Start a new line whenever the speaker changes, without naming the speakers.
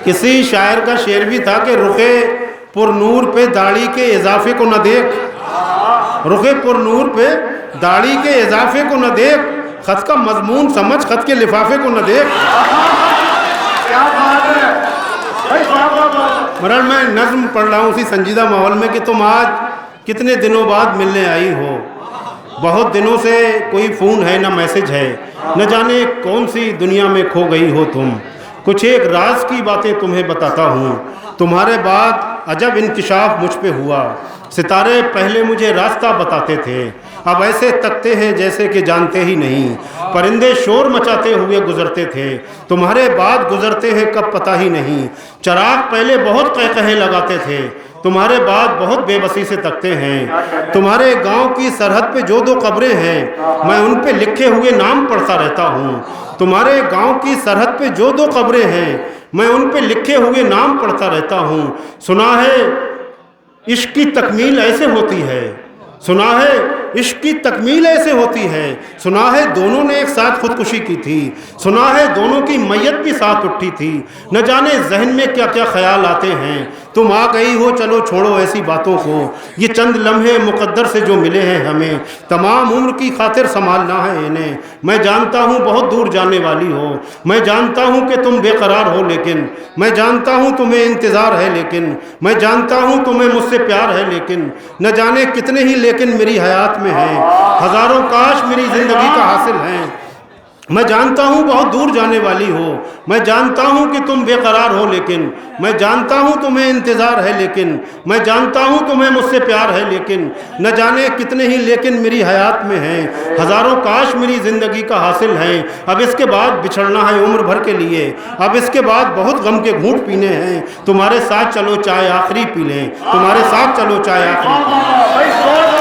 کسی شاعر کا شعر بھی تھا کہ رخ پر نور پہ داڑھی کے اضافے کو نہ دیکھ، رخ پر نور پہ داڑھی کے اضافے کو نہ دیکھ، خط کا مضمون سمجھ خط کے لفافے کو نہ دیکھ۔ مرل میں نظم پڑھ رہا ہوں اسی سنجیدہ ماحول میں کہ تم آج کتنے دنوں بعد ملنے آئی ہو، بہت دنوں سے کوئی فون ہے نہ میسج ہے، نہ جانے کون سی دنیا میں کھو گئی ہو تم۔ کچھ ایک راز کی باتیں تمہیں بتاتا ہوں، تمہارے بعد عجب انکشاف مجھ پہ ہوا، ستارے پہلے مجھے راستہ بتاتے تھے، اب ایسے تکتے ہیں جیسے کہ جانتے ہی نہیں، پرندے شور مچاتے ہوئے گزرتے تھے، تمہارے بعد گزرتے ہیں کب پتہ ہی نہیں، چراغ پہلے بہت قہقہے لگاتے تھے، تمہارے بعد بہت بے بسی سے تکتے ہیں، تمہارے گاؤں کی سرحد پہ جو 2 قبریں ہیں میں ان پہ لکھے ہوئے نام پڑھتا رہتا ہوں، تمہارے گاؤں کی سرحد پہ جو 2 قبریں ہیں میں ان پہ لکھے ہوئے نام پڑھتا رہتا ہوں، سنا ہے عشق کی تکمیل ایسے ہوتی ہے، سنا ہے عشق کی تکمیل ایسے ہوتی ہے، سنا ہے دونوں نے ایک ساتھ خودکشی کی تھی، سنا ہے دونوں کی میت بھی ساتھ اٹھی تھی، نہ جانے ذہن میں کیا کیا خیال آتے ہیں، تم آ گئی ہو چلو چھوڑو ایسی باتوں کو، یہ چند لمحے مقدر سے جو ملے ہیں ہمیں، تمام عمر کی خاطر سنبھالنا ہے انہیں، میں جانتا ہوں بہت دور جانے والی ہو، میں جانتا ہوں کہ تم بے قرار ہو، لیکن میں جانتا ہوں تمہیں انتظار ہے، لیکن میں جانتا ہوں تمہیں مجھ سے پیار ہے، لیکن نہ جانے کتنے ہی لیکن میری حیات میں ہیں، ہزاروں کاش میری زندگی کا حاصل ہیں، میں جانتا ہوں بہت دور جانے والی ہو، میں جانتا ہوں کہ تم بے قرار ہو، لیکن میں جانتا ہوں تمہیں انتظار ہے، لیکن میں جانتا ہوں تمہیں مجھ سے پیار ہے، لیکن نہ جانے کتنے ہی لیکن میری حیات میں ہیں، ہزاروں کاش میری زندگی کا حاصل ہیں، اب اس کے بعد بچھڑنا ہے عمر بھر کے لیے، اب اس کے بعد بہت غم کے گھونٹ پینے ہیں، تمہارے ساتھ چلو چائے آخری پی لیں، تمہارے ساتھ چلو چائے آخری پی لیں۔